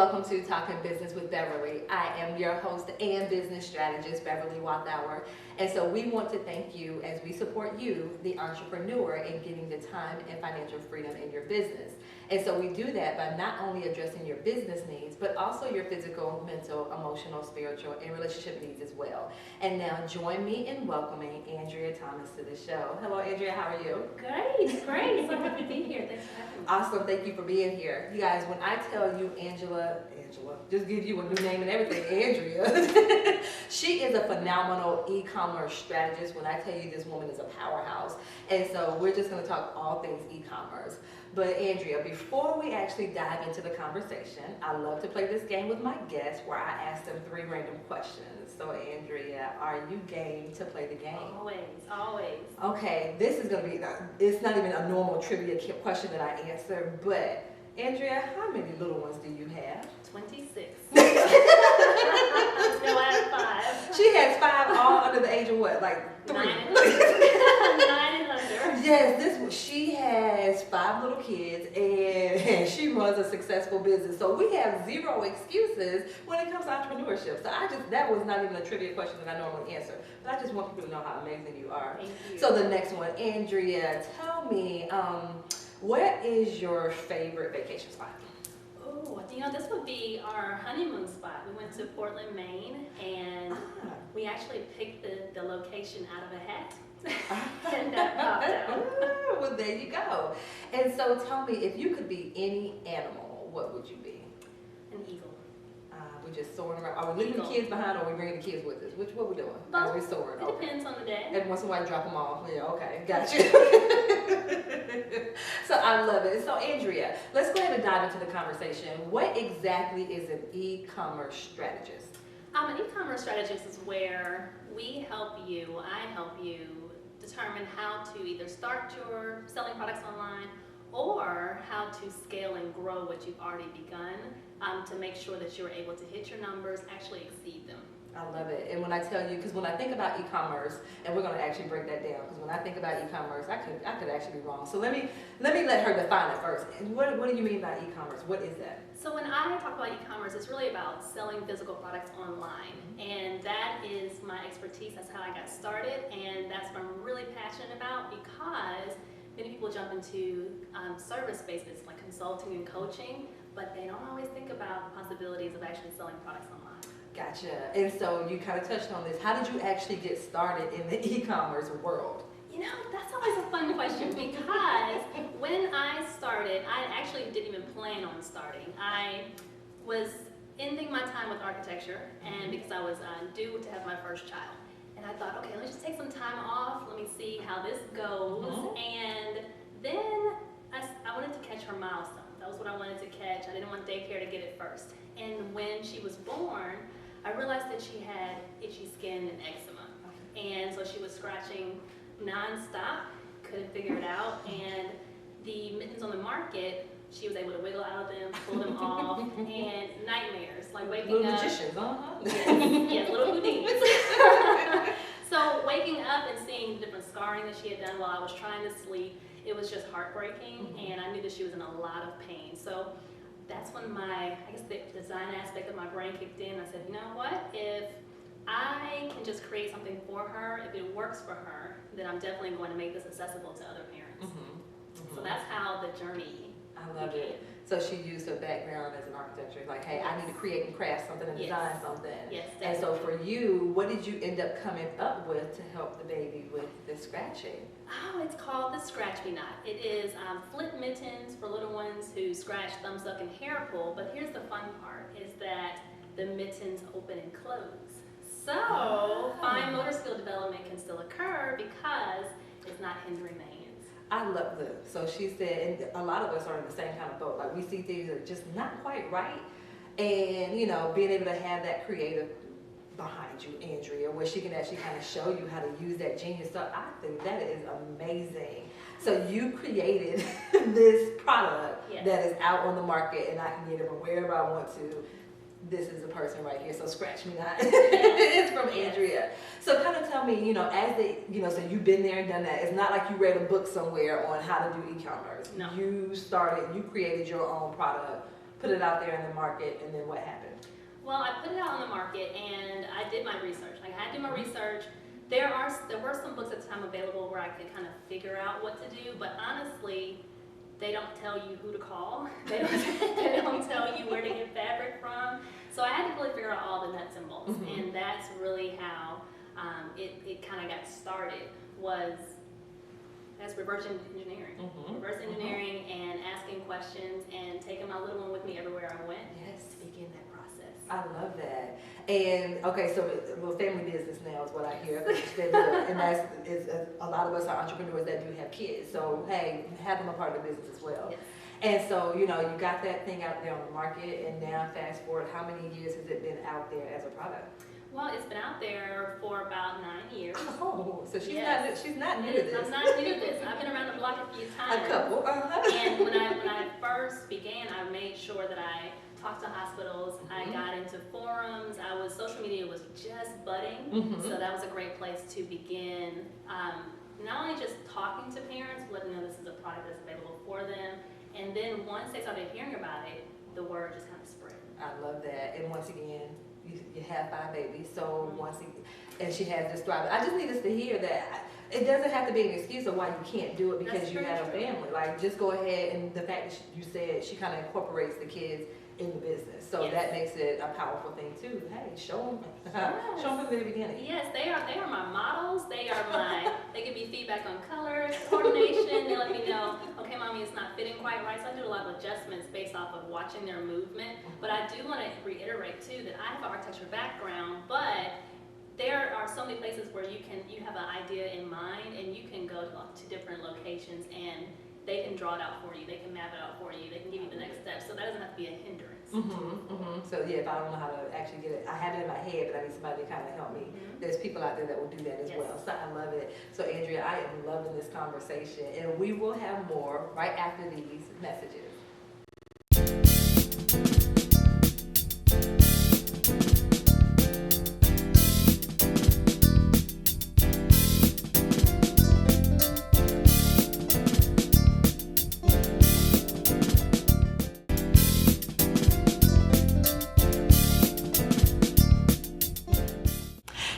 welcome to Talking Business with Beverly. I am your host and business strategist, Beverly Wathauer. And so we want to thank you as we support you, the entrepreneur, in getting the time and financial freedom in your business. And so we do that by not only addressing your business needs, but also your physical, mental, emotional, spiritual, and relationship needs as well. And now join me in welcoming Andrea Thomas to the show. Hello, Andrea. How are you? Great. So happy to be here. Thanks for having me. Awesome. Thank you for being here. You guys, when I tell you Angela, just give you a new name and everything, Andrea. She is a phenomenal e-commerce strategist. When I tell you this woman is a powerhouse. And so we're just going to talk all things e-commerce. But Andrea, before we actually dive into the conversation, I love to play this game with my guests where I ask them 3 random questions. So Andrea, are you game to play the game? Always. Okay, this is going to be, it's not even a normal trivia question that I answer, but Andrea, how many little ones do you have? 26. No, I have 5. She has 5, all under the age of what, like 3? 9 and under. Yes, she has 5 little kids and she runs a successful business. So we have 0 excuses when it comes to entrepreneurship. So that was not even a trivia question that I normally answer. But I just want people to know how amazing you are. Thank you. So the next one, Andrea, tell me, where is your favorite vacation spot? Oh, this would be our honeymoon spot. We went to Portland, Maine, and we actually picked the location out of a hat. And that popped out. Well, there you go. And so tell me, if you could be any animal, what would you be? An eagle. We just soaring around. Are we leaving the kids behind or are we bringing the kids with us? What we doing? Both. Are we soaring? It depends on the day. Every once in a while, drop them off. Yeah, okay, got you. So I love it. So Andrea, let's go ahead and dive into the conversation. What exactly is an e-commerce strategist? An e-commerce strategist is where I help you determine how to either start your selling products online or how to scale and grow what you've already begun to make sure that you're able to hit your numbers, actually exceed them. I love it. And when I tell you, because when I think about e-commerce, and we're going to actually break that down, because when I think about e-commerce, I could actually be wrong. So let me let her define it first. And what do you mean by e-commerce? What is that? So when I talk about e-commerce, it's really about selling physical products online. And that is my expertise. That's how I got started. And that's what I'm really passionate about, because many people jump into service-based business like consulting and coaching, but they don't always think about the possibilities of actually selling products online. Gotcha. And so you kind of touched on this. How did you actually get started in the e-commerce world? That's always a fun question, because when I started, I actually didn't even plan on starting. I was ending my time with architecture, and because I was due to have my first child. And I thought, okay, let me just take some time off. Let me see how this goes. And then I wanted to catch her milestone. That was what I wanted to catch. I didn't want daycare to get it first. And when she was born, I realized that she had itchy skin and eczema. And so she was scratching nonstop, couldn't figure it out. And the mittens on the market, she was able to wiggle out of them, pull them off, and nightmares, like waking little up. Magicians, Yes, little Houdinis. So waking up and seeing the different scarring that she had done while I was trying to sleep, it was just heartbreaking, and I knew that she was in a lot of pain. So that's when the design aspect of my brain kicked in. I said, you know what, if I can just create something for her, if it works for her, then I'm definitely going to make this accessible to other parents. So that's how the journey love it. So she used her background as an architecture, like, hey, I need to create and craft something and design something. Yes, definitely. And so for you, what did you end up coming up with to help the baby with the scratching? Oh, it's called the Scratch Me Not. It is flip mittens for little ones who scratch, thumb suck, and hair pull. But here's the fun part, is that the mittens open and close. So fine motor skill development can still occur because it's not hindering the hands. I love this. So she said, and a lot of us are in the same kind of boat. Like, we see things that are just not quite right. And, being able to have that creative behind you, Andrea, where she can actually kind of show you how to use that genius stuff. I think that is amazing. So you created this product that is out on the market, and I can get it from wherever I want to. This is the person right here, so scratch me not. It's from Andrea. So kind of tell me, so you've been there and done that. It's not like you read a book somewhere on how to do e-commerce. No. You created your own product put it out there in the market, and then what happened? Well, I put it out on the market and I did my research. Like, I had to do my research. There were some books at the time available where I could kind of figure out what to do, but honestly, they don't tell you who to call. They don't tell you where to get fabric from. So I had to really figure out all the nuts and bolts, and that's really how it kind of got started, was as reverse engineering. Reverse engineering and asking questions and taking my little one with me everywhere I went. Yes. To begin that process. I love that. And okay, so well, family business now is what I hear. And that's a lot of us are entrepreneurs that do have kids. So hey, have them a part of the business as well. Yes. And so, you know, you got that thing out there on the market, and now fast forward, how many years has it been out there as a product? Well, it's been out there for about 9 years. Oh, so she's Yes. not new to this. I'm not new to this. I've been around the block a few times. A couple. And when I first began, I made sure that I talked to hospitals. I got into forums. Social media was just budding, so that was a great place to begin. Not only just talking to parents, letting them know this is a product that's available for them, and then once they started hearing about it, the word just kind of spread. I love that. And once again, you have 5 babies, so and she has this thriving. I just need us to hear that it doesn't have to be an excuse of why you can't do it because That's you true. have a family. Like, just go ahead, and the fact that you said she kind of incorporates the kids in the business, so Yes. that makes it a powerful thing too. Hey, show them from the very beginning. Yes, they are my models. They give me feedback on colors, coordination. They let me know, okay, mommy, it's not fitting quite right. So I do a lot of adjustments based off of watching their movement. But I do want to reiterate too that I have an architecture background, but there are so many places where you have an idea in mind and you can go to different locations and they can draw it out for you, they can map it out for you, they can give you the next step, so that doesn't have to be a hindrance. So yeah, if I don't know how to actually get it, I have it in my head, but I need somebody to kind of help me. There's people out there that will do that as Yes. well, so I love it. So Andrea, I am loving this conversation, and we will have more right after these messages.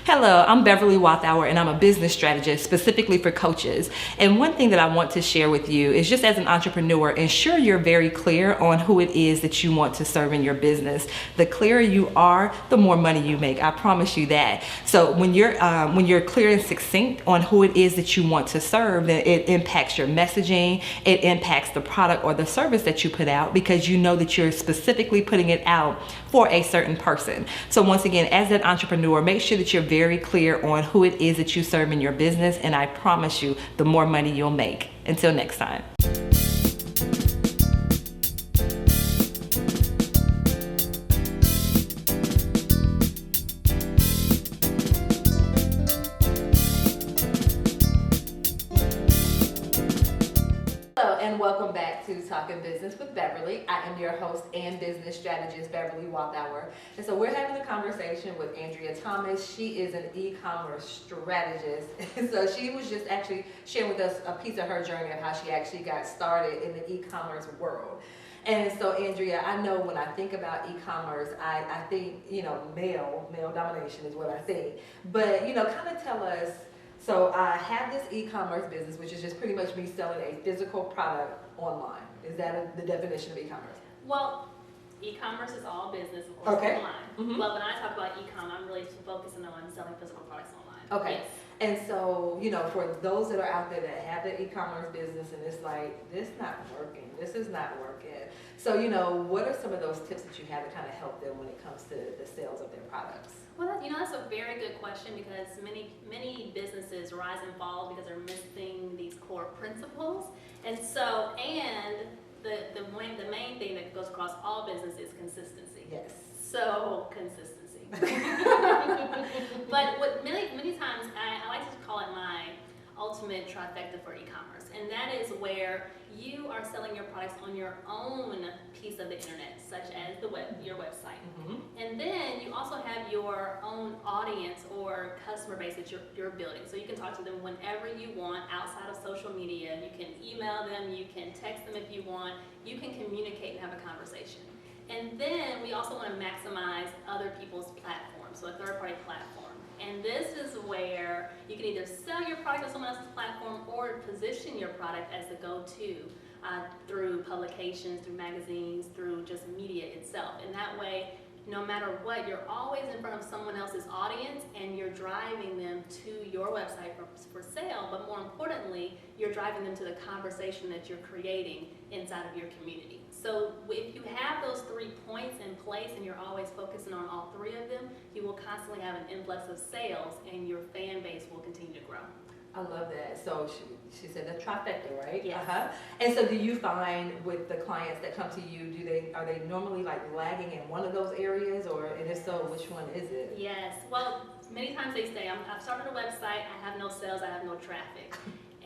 Hello, I'm Beverly Walthour, and I'm a business strategist specifically for coaches. And one thing that I want to share with you is, just as an entrepreneur, ensure you're very clear on who it is that you want to serve in your business. The clearer you are, the more money you make. I promise you that. So when you're clear and succinct on who it is that you want to serve, then it impacts your messaging. It impacts the product or the service that you put out, because you know that you're specifically putting it out for a certain person. So once again, as an entrepreneur, make sure that you're very clear on who it is that you serve in your business, and I promise you, the more money you'll make. Until next time. Hello and welcome back to Talking Business with Beverly. I am your host and business strategist, Beverly Walthour. And so we're having a conversation with Andrea Thomas. She is an e-commerce strategist. And so she was just actually sharing with us a piece of her journey of how she actually got started in the e-commerce world. And so Andrea, I know when I think about e-commerce, I think, male domination is what I think. But, kind of tell us, so I have this e-commerce business, which is just pretty much me selling a physical product online. Is that the definition of e-commerce? Well, e-commerce is all business, of course, Okay. online. But when I talk about e-com, I'm really focusing on selling physical products online. Okay. Yes. And so, for those that are out there that have the e-commerce business and it's like, this not working, this is not working. So, what are some of those tips that you have to kind of help them when it comes to the sales of their products? Well, that's a very good question, because many businesses rise and fall because they're missing these core principles. And so, the main thing that goes across all business is consistency. Yes. So, consistency. But many times I like to call it my ultimate trifecta for e-commerce, and that is where you are selling your products on your own piece of the internet, such as your website. And then you also have your own audience or customer base that you're building. So you can talk to them whenever you want outside of social media. You can email them, you can text them if you want, you can communicate and have a conversation. And then we also want to maximize other people's platforms, so a third-party platform. And this is where you can either sell your product on someone else's platform or position your product as the go-to through publications, through magazines, through just media itself. And that way, no matter what, you're always in front of someone else's audience and you're driving them to your website for sale, but more importantly, you're driving them to the conversation that you're creating inside of your community. So if you have those 3 points in place and you're always focusing on all 3 of them, you will constantly have an influx of sales and your fan base will continue to grow. I love that. So she said the trifecta, right? Yes. And so do you find with the clients that come to you, are they normally like lagging in one of those areas, and if so, which one is it? Yes. Well, many times they say, I've started a website, I have no sales, I have no traffic.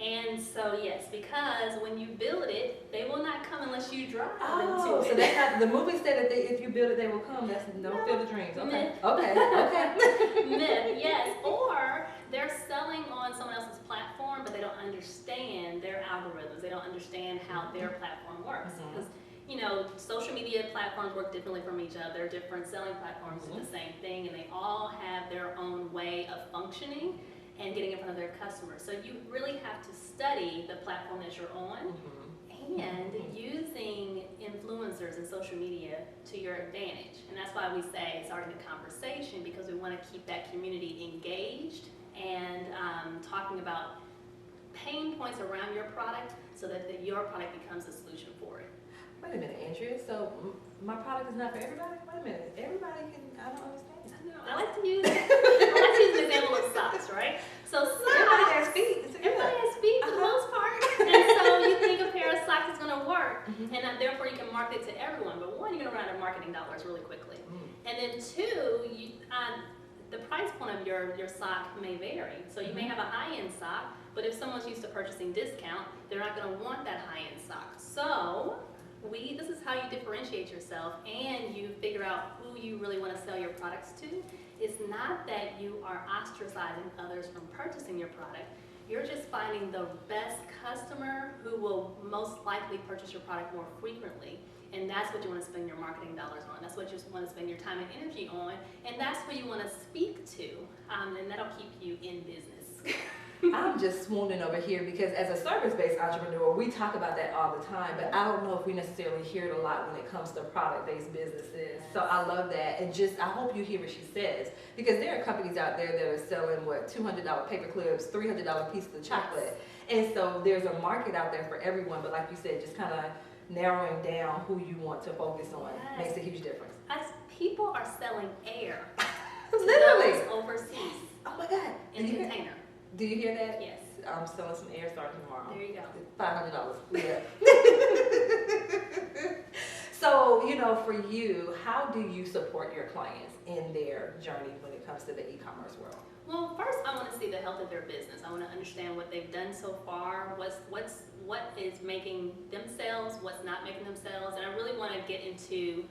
And so yes, because when you build it, they will not come unless you drive them to it. So they have, the movie said that if you build it, they will come. That's no field of dreams. Okay. Myth. Okay. Myth, yes. Or they're selling on someone else's platform, but they don't understand their algorithms. They don't understand how their platform works. Because, social media platforms work differently from each other. Different selling platforms do the same thing, and they all have their own way of functioning and getting in front of their customers. So you really have to study the platform that you're on and using influencers and social media to your advantage. And that's why we say starting the conversation, because we want to keep that community engaged and talking about pain points around your product so that your product becomes a solution for it. Wait a minute, Andrea. So my product is not for everybody? Wait a minute. Everybody can, I don't understand. I like to use an example of socks, right? So socks, everybody has feet. Everybody has feet for the most part. And so you think a pair of socks is going to work, and therefore you can market it to everyone. But one, you're going to run out of marketing dollars really quickly. And then two, the price point of your sock may vary. So you may have a high-end sock, but if someone's used to purchasing discount, they're not going to want that high-end sock. So this is how you differentiate yourself and you figure out who you really want to sell your products to. It's not that you are ostracizing others from purchasing your product. You're just finding the best customer who will most likely purchase your product more frequently. And that's what you want to spend your marketing dollars on. That's what you want to spend your time and energy on. And that's who you want to speak to. And that'll keep you in business. I'm just swooning over here because as a service-based entrepreneur, we talk about that all the time, but I don't know if we necessarily hear it a lot when it comes to product-based businesses. So I love that, and I hope you hear what she says, because there are companies out there that are selling, $200 paper clips, $300 pieces of chocolate, and so there's a market out there for everyone, but like you said, just kind of narrowing down who you want to focus on makes a huge difference. As people are selling air Literally. to those overseas Oh my God. in a container. Do you hear that? Yes. I'm selling some air starting tomorrow. There you go. $500. Yeah. So, for you, how do you support your clients in their journey when it comes to the e-commerce world? Well, first I want to see the health of their business. I want to understand what they've done so far, what is making them sales, what's not making them sales, and I really want to get into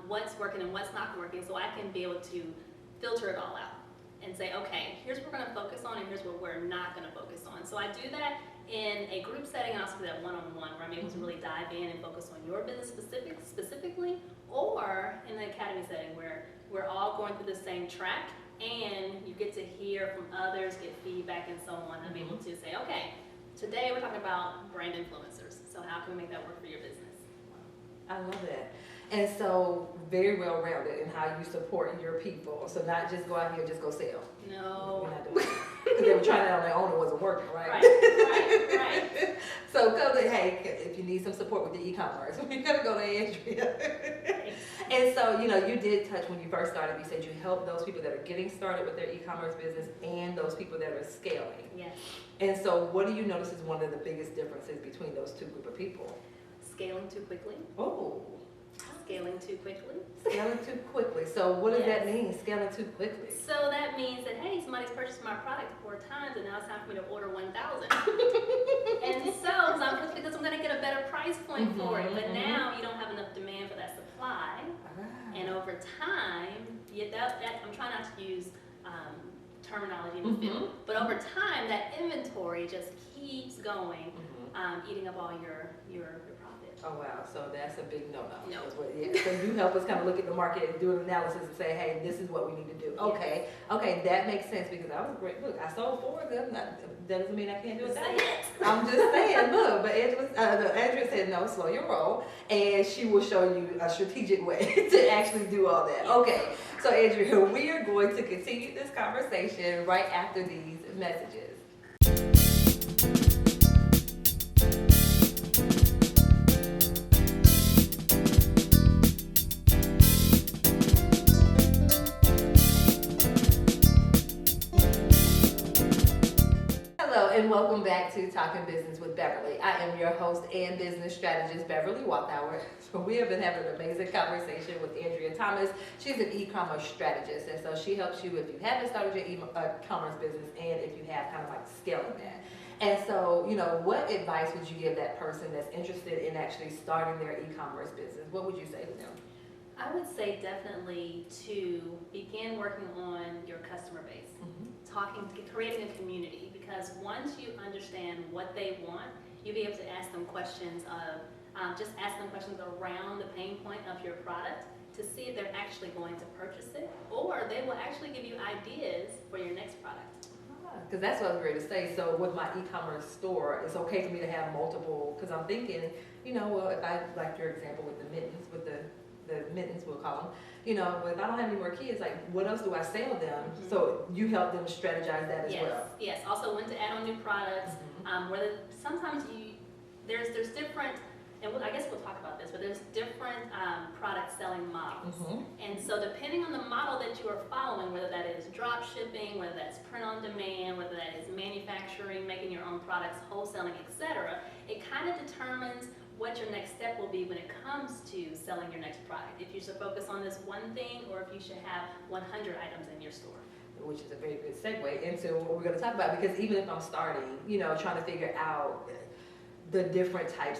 what's working and what's not working, so I can be able to filter it all out and say, okay, here's what we're going to focus on and here's what we're not going to focus on. So I do that in a group setting, and also do that one-on-one, where I'm able to really dive in and focus on your business specifically, or in the academy setting where we're all going through the same track and you get to hear from others, get feedback and so on. I'm able to say, okay, today we're talking about brand influencers. So how can we make that work for your business? I love that. And so very well rounded in how you support your people. So not just go out here and just go sell. No. We're not doing that. Because they were trying that on their own, it wasn't working, right? Right. So come to, hey, if you need some support with the e-commerce, we're gonna go to Andrea. And so, you did touch when you first started, you said you help those people that are getting started with their e-commerce business and those people that are scaling. Yes. And so what do you notice is one of the biggest differences between those two group of people? Scaling too quickly. Oh. Scaling too quickly. Scaling too quickly. So what does that mean, scaling too quickly? So that means that, hey, somebody's purchased my product 4 times and now it's time for me to order 1,000. And so, because I'm going to get a better price point for it, but now you don't have enough demand for that supply. And over time, I'm trying not to use terminology in the field, but over time, that inventory just keeps going, eating up all your profit. Oh, wow. So that's a big no-no. No. That's what, yeah. So you help us kind of look at the market and do an analysis and say, hey, this is what we need to do. Okay. Okay, that makes sense because I was great. Look, I sold 4 of them. That doesn't mean I can't do it that way. I'm just saying, look, but Andrea said, no, slow your roll. And she will show you a strategic way to actually do all that. Okay. So, Andrea, we are going to continue this conversation right after these messages. Hello and welcome back to Talking Business with Beverly. I am your host and business strategist, Beverly Walthour. So we have been having an amazing conversation with Andrea Thomas. She's an e-commerce strategist, and so she helps you if you haven't started your e-commerce business and if you have kind of like scaling that. And so, what advice would you give that person that's interested in actually starting their e-commerce business? What would you say to them? I would say definitely to begin working on your customer base, creating a community, because once you understand what they want, you'll be able to ask them questions just ask them questions around the pain point of your product to see if they're actually going to purchase it, or they will actually give you ideas for your next product. Because that's what I was ready to say. So with my e-commerce store, it's okay for me to have multiple, because I'm thinking, well, if I, like your example with the mittens, with the mittens we'll call them, if I don't have any more kids, like what else do I sell them? Mm-hmm. So you help them strategize that as well. Yes, also when to add on new products, whether sometimes there's different, and I guess we'll talk about this, but there's different product selling models. And so depending on the model that you are following, whether that is drop shipping, whether that's print on demand, whether that is manufacturing, making your own products, wholesaling, etc., it kind of determines what your next step will be when it comes to selling your next product. If you should focus on this one thing, or if you should have 100 items in your store. Which is a very good segue into what we're going to talk about, because even if I'm starting, trying to figure out the different types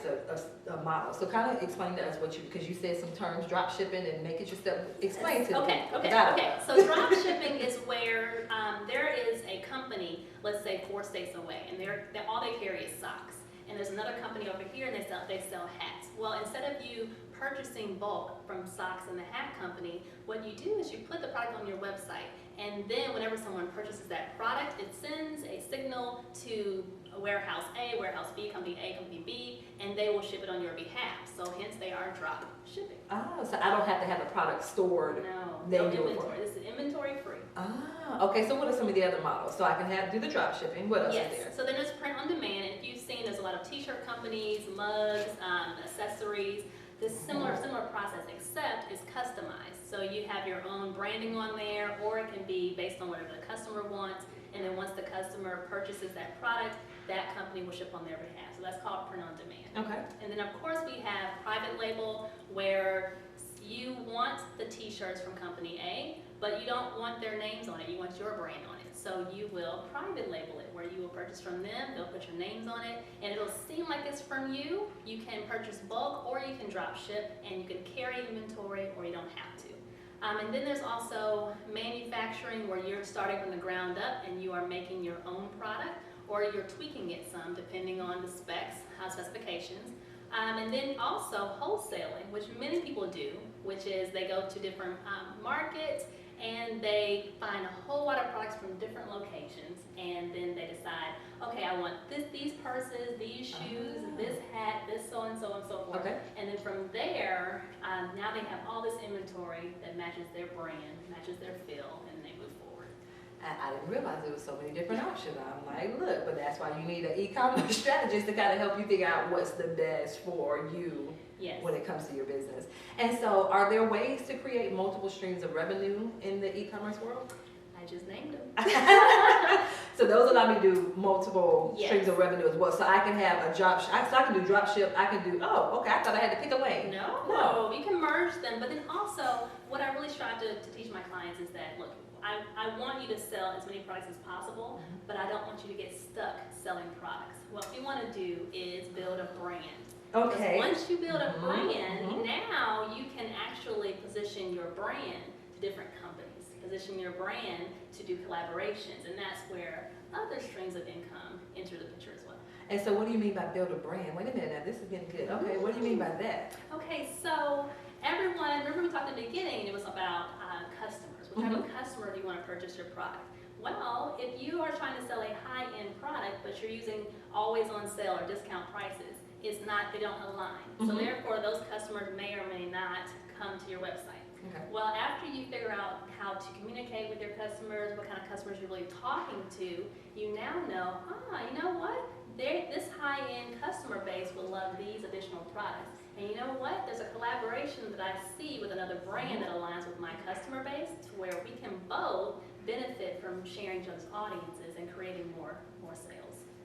of models. So kind of explain to us because you said some terms, drop shipping and make it yourself, explain to me. Okay. So drop shipping is where there is a company, let's say 4 states away, and all they carry is socks. And there's another company over here, and they sell hats. Well, instead of you purchasing bulk from socks and the hat company, what you do is you put the product on your website, and then whenever someone purchases that product, it sends a signal to warehouse A, warehouse B, company A, company B, and they will ship it on your behalf. So hence they are drop shipping. Oh, so I don't have to have the product stored. No inventory. This is inventory free. Okay. So what are some of the other models? So I can do the drop shipping. What else is there? So then there's print on demand. And if you've seen, there's a lot of t-shirt companies, mugs, accessories. This similar process, except it's customized. So you have your own branding on there, or it can be based on whatever the customer wants. And then once the customer purchases that product, that company will ship on their behalf. So that's called print on demand. Okay. And then of course we have private label, where you want the t-shirts from company A, but you don't want their names on it. You want your brand on it. So you will private label it, where you will purchase from them, they'll put your names on it, and it'll seem like it's from you. You can purchase bulk, or you can drop ship, and you can carry inventory, or you don't have to. And then there's also manufacturing, where you're starting from the ground up and you are making your own product, or you're tweaking it some depending on the specifications. And then also wholesaling, which many people do, which is they go to different markets and they find a whole lot of products from different locations, and then they decide, okay, I want these purses, these shoes, this hat, this so and so and so forth. Okay. And then from there, now they have all this inventory that matches their brand, matches their feel, and they move forward. I didn't realize there was so many different options. I'm like, look, but that's why you need an e-commerce strategist to kind of help you figure out what's the best for you. Yes. When it comes to your business. And so are there ways to create multiple streams of revenue in the e-commerce world? I just named them. So those allow me to do multiple streams of revenue as well. So I can have a drop, so I can do drop ship, I can do, I thought I had to pick a lane. No, you can merge them. But then also, what I really strive to teach my clients is that, look, I want you to sell as many products as possible, but I don't want you to get stuck selling products. What we want to do is build a brand. Okay. Because once you build a brand, now you can actually position your brand to different companies. position your brand to do collaborations, and that's where other streams of income enter the picture as well. And so what do you mean by build a brand? Wait a minute, now this is getting good. Okay, what do you mean by that? Okay, so everyone, remember we talked in the beginning, it was about customers. What type of customer do you want to purchase your product? Well, if you are trying to sell a high-end product, but you're using always on sale or discount prices, it's not, they don't align. So therefore, those customers may or may not come to your website. Okay. Well, after you figure out how to communicate with your customers, what kind of customers you're really talking to, you now know, you know what? This high-end customer base will love these additional products. And you know what? There's a collaboration that I see with another brand that aligns with my customer base to where we can both benefit from sharing each other's audiences and creating more sales.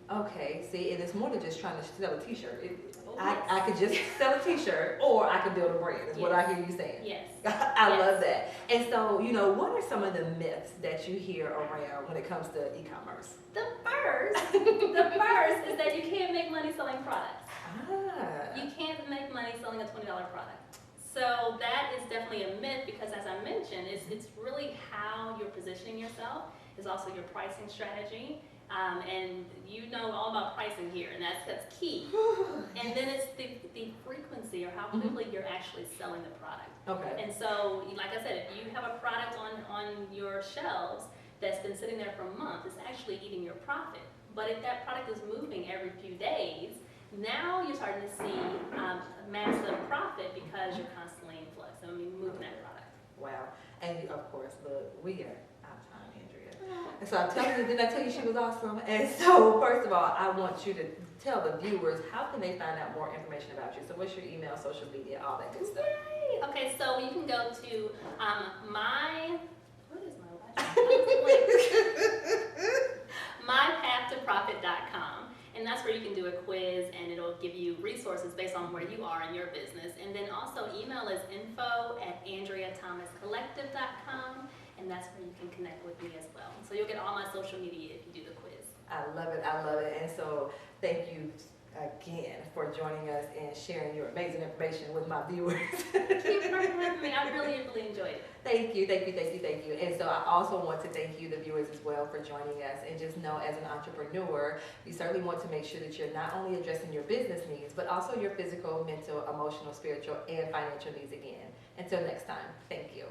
Okay, see, and it's more than just trying to sell a t-shirt. Oh, I could just sell a t-shirt, or I could build a brand, is what I hear you saying. Yes. I love that. And so, you know, what are some of the myths that you hear around when it comes to e-commerce? The first is that you can't make money selling products. You can't make money selling a $20 product. So that is definitely a myth because, as I mentioned, it's really how you're positioning yourself. It's also your pricing strategy. And you know all about pricing here, and that's key. And then it's the frequency or how quickly you're actually selling the product. Okay. And so, like I said, if you have a product on your shelves that's been sitting there for a month, it's actually eating your profit. But if that product is moving every few days, now you're starting to see massive profit because you're constantly in flux. I mean, moving that product. Wow. And of course, look, we are out of time, Andrea. And so I'm telling you, didn't I tell you she was awesome? And so first of all, I want you to tell the viewers, how can they find out more information about you? So what's your email, social media, all that good stuff? Yay! Okay, so you can go to what is my website? mypathtoprofit.com. And that's where you can do a quiz and it'll give you resources based on where you are in your business. And then also email is info@andreathomascollective.com, and that's where you can connect with me as well. So you'll get all my social media if you do the quiz. I love it, I love it. And so thank you again for joining us and sharing your amazing information with my viewers. Thank you for having me. I really enjoyed it. Thank you, thank you, thank you, thank you. And so I also want to thank you, the viewers, as well, for joining us. And just know, as an entrepreneur, you certainly want to make sure that you're not only addressing your business needs, but also your physical, mental, emotional, spiritual, and financial needs again. Until next time, thank you.